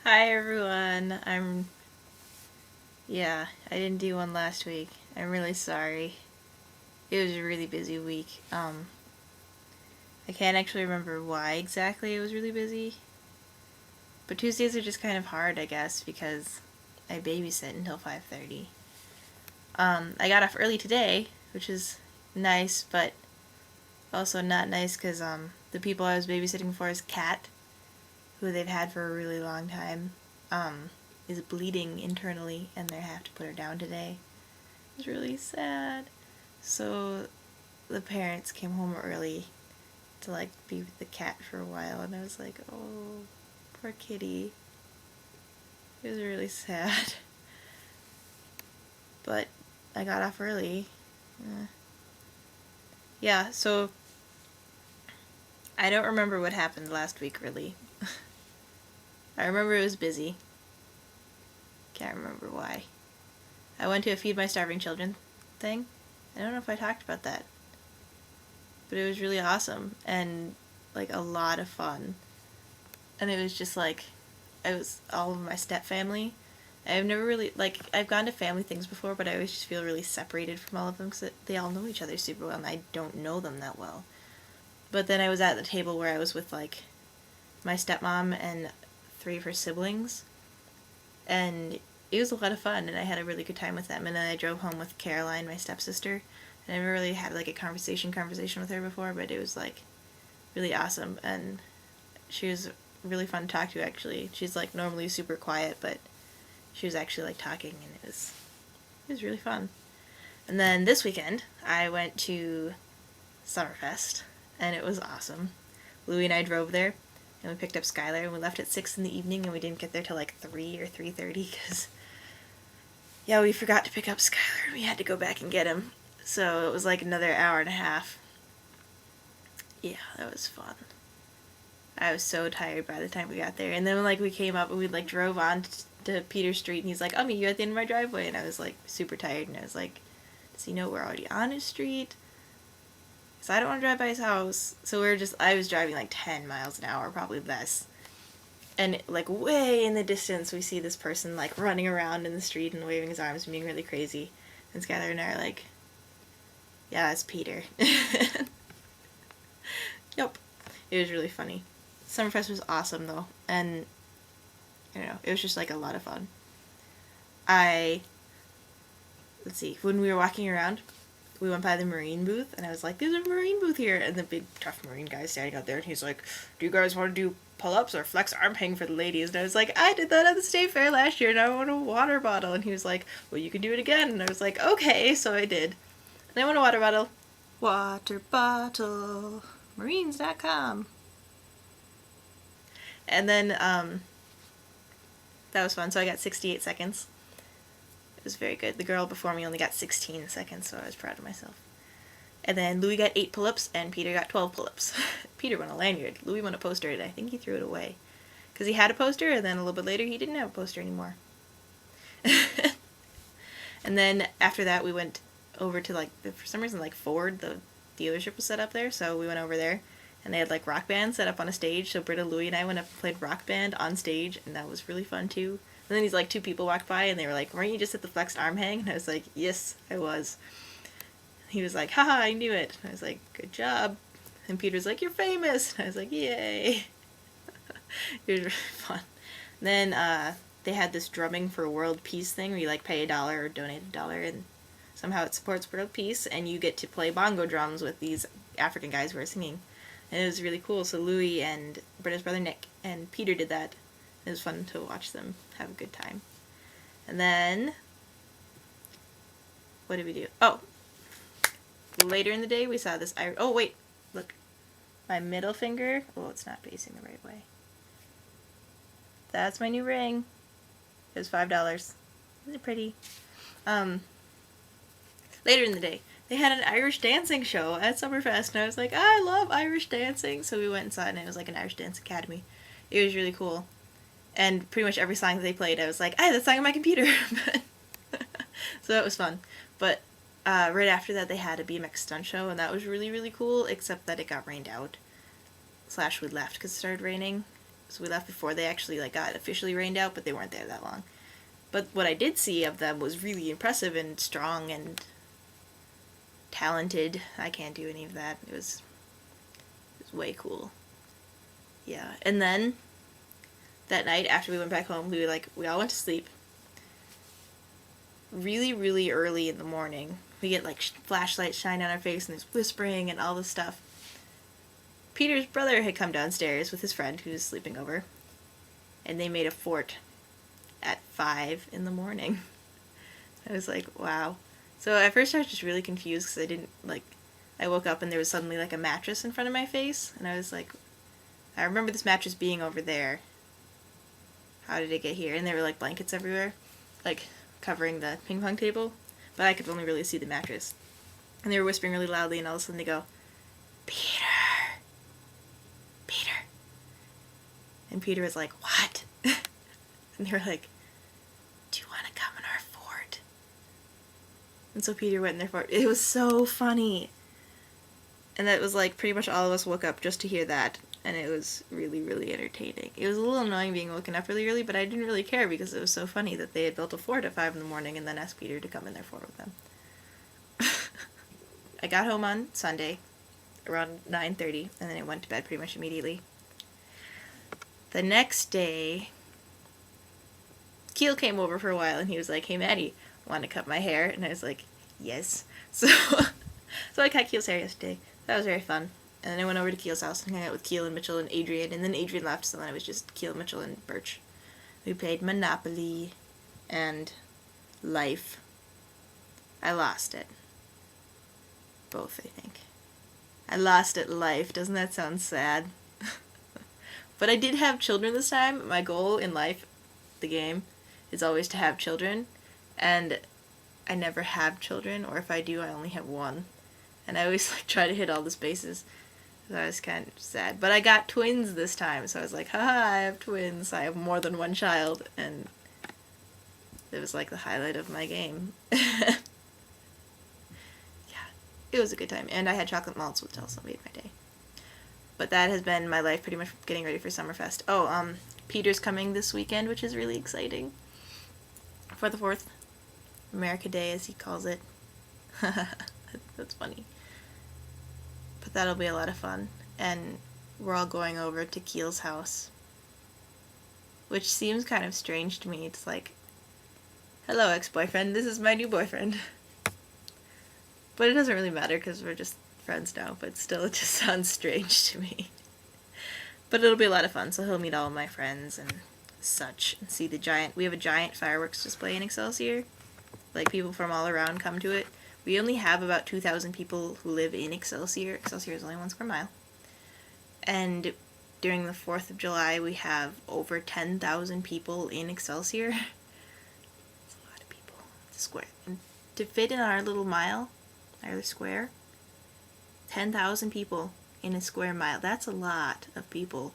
Hi everyone. I didn't do one last week. I'm really sorry. It was a really busy week. I can't actually remember why exactly it was really busy. But Tuesdays are just kind of hard, I guess, because I babysit until 5:30. I got off early today, which is nice, but also not nice because the people I was babysitting for's cat, who they've had for a really long time, um, is bleeding internally, and they have to put her down today. It was really sad. So the parents came home early to be with the cat for a while, and I was like, oh, poor kitty. It was really sad. But I got off early. Yeah, so I don't remember what happened last week really. I remember it was busy. Can't remember why. I went to a Feed My Starving Children thing. I don't know if I talked about that. But it was really awesome and a lot of fun. And it was just it was all of my step family. I've never really I've gone to family things before, but I always just feel really separated from all of them because they all know each other super well and I don't know them that well. But then I was at the table where I was with my stepmom and three of her siblings, and it was a lot of fun and I had a really good time with them. And then I drove home with Caroline, my stepsister, and I never really had a conversation with her before, but it was really awesome, and she was really fun to talk to actually. She's normally super quiet, but she was actually talking, and it was really fun. And then this weekend I went to Summerfest, and it was awesome. Louie and I drove there, and we picked up Skylar, and we left at 6 in the evening, and we didn't get there till 3 or 3:30 because we forgot to pick up Skylar, and we had to go back and get him. So it was another hour and a half. Yeah, that was fun. I was so tired by the time we got there. And then we came up and we drove on to Peter Street, and he's like, I'll meet you at the end of my driveway. And I was super tired, and I was like, does he know we're already on his street? Because I don't want to drive by his house. So I was driving 10 miles an hour, probably less. And way in the distance we see this person running around in the street and waving his arms and being really crazy. And Skylar and I are like, yeah, it's Peter. Yep. It was really funny. Summerfest was awesome though, and I don't know, it was just a lot of fun. Let's see, when we were walking around, we went by the Marine booth, and I was like, there's a Marine booth here, and the big tough Marine guy standing out there, and he's like, do you guys want to do pull-ups or flex arm hang for the ladies? And I was like, I did that at the state fair last year, and I want a water bottle. And he was like, well, you can do it again. And I was like, okay, so I did. And I want a water bottle. Water bottle. Marines.com. And then that was fun. So I got 68 seconds. It was very good. The girl before me only got 16 seconds, so I was proud of myself. And then Louis got 8 pull-ups, and Peter got 12 pull-ups. Peter won a lanyard. Louis won a poster, and I think he threw it away. Because he had a poster, and then a little bit later he didn't have a poster anymore. And then after that we went over to for some reason Ford, the dealership was set up there, so we went over there. And they had rock band set up on a stage, so Britta, Louie, and I went up and played rock band on stage, and that was really fun too. And then these 2 people walked by, and they were like, weren't you just at the flexed arm hang? And I was like, yes, I was. And he was like, haha, I knew it. And I was like, good job. And Peter's like, you're famous. And I was like, yay. It was really fun. And then they had this drumming for world peace thing where you pay $1 or donate $1, and somehow it supports world peace, and you get to play bongo drums with these African guys who are singing. And it was really cool. So Louie and Britta's brother Nick and Peter did that. It was fun to watch them have a good time. And then, what did we do? Oh, later in the day we saw this oh wait, look. My middle finger. Oh, it's not facing the right way. That's my new ring. It was $5. Isn't it pretty? Later in the day, they had an Irish dancing show at Summerfest, and I was like, I love Irish dancing. So we went inside, and it was an Irish Dance Academy. It was really cool. And pretty much every song that they played, I was like, I have that song on my computer. So that was fun. But right after that, they had a BMX stunt show, and that was really, really cool, except that it got rained out. / we left because it started raining. So we left before they actually like got officially rained out, but they weren't there that long. But what I did see of them was really impressive and strong and talented. I can't do any of that. It was way cool. Yeah. And then that night after we went back home, we all went to sleep. Really, really early in the morning, we get like flashlights shine on our face and there's whispering and all this stuff. Peter's brother had come downstairs with his friend who was sleeping over, and they made a fort at 5 in the morning. I was like, wow. So at first I was just really confused because I didn't, I woke up and there was suddenly like a mattress in front of my face, and I was like, I remember this mattress being over there. How did it get here? And there were like blankets everywhere, like covering the ping pong table, but I could only really see the mattress. And they were whispering really loudly, and all of a sudden they go, Peter! Peter! And Peter was like, what? And they were like, do you want to come in our fort? And so Peter went in their fort. It was so funny. And that was like pretty much all of us woke up just to hear that. And it was really, really entertaining. It was a little annoying being woken up really early, but I didn't really care because it was so funny that they had built a fort at 5 in the morning and then asked Peter to come in their fort with them. I got home on Sunday around 9:30, and then I went to bed pretty much immediately. The next day, Keel came over for a while, and he was like, hey, Maddie, want to cut my hair? And I was like, yes. So I cut Keel's hair yesterday. That was very fun. And then I went over to Keel's house and hung out with Keel and Mitchell and Adrian, and then Adrian left, so then it was just Keel, Mitchell, and Birch. We played Monopoly and Life. I lost it. Both, I think. I lost at Life. Doesn't that sound sad? But I did have children this time. My goal in life, the game, is always to have children, and I never have children, or if I do, I only have one. And I always try to hit all the spaces. So I was kind of sad. But I got twins this time, so I was like, haha, I have twins. I have more than one child, and it was like the highlight of my game. Yeah, it was a good time. And I had chocolate malts, which also made my day. But that has been my life pretty much getting ready for Summerfest. Oh, Peter's coming this weekend, which is really exciting. For the 4th. America Day, as he calls it. That's funny. But that'll be a lot of fun. And we're all going over to Keel's house. Which seems kind of strange to me. It's like, hello, ex-boyfriend, this is my new boyfriend. But it doesn't really matter because we're just friends now. But still, it just sounds strange to me. But it'll be a lot of fun. So he'll meet all of my friends and such. And see the giant... We have a giant fireworks display in Excelsior. Like, people from all around come to it. We only have about 2,000 people who live in Excelsior. Excelsior is only 1 square mile. And during the 4th of July, we have over 10,000 people in Excelsior. It's a lot of people. It's a square. And to fit in our little mile, our square, 10,000 people in a square mile. That's a lot of people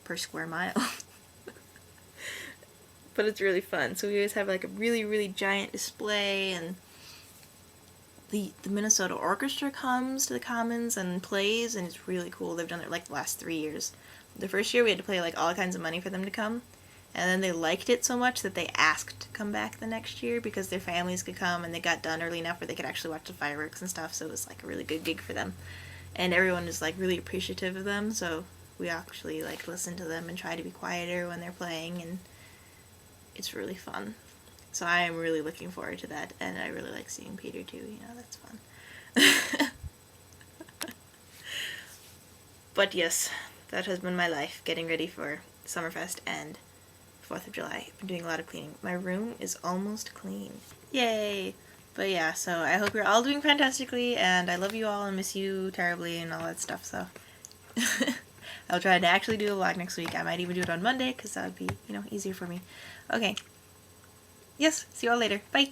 per square mile. But it's really fun. So we always have like a really, really giant display, and the Minnesota Orchestra comes to the Commons and plays, and it's really cool. They've done it like the last 3 years. The first year we had to pay like all kinds of money for them to come, and then they liked it so much that they asked to come back the next year because their families could come, and they got done early enough where they could actually watch the fireworks and stuff, so it was like a really good gig for them. And everyone is like really appreciative of them, so we actually like listen to them and try to be quieter when they're playing, and it's really fun. So I am really looking forward to that, and I really like seeing Peter too, you know, that's fun. But yes, that has been my life, getting ready for Summerfest and 4th of July. I've been doing a lot of cleaning. My room is almost clean. Yay! But yeah, so I hope you're all doing fantastically, and I love you all and miss you terribly and all that stuff, so. I'll try to actually do a vlog next week. I might even do it on Monday, because that would be, you know, easier for me. Okay. Yes, see you all later. Bye!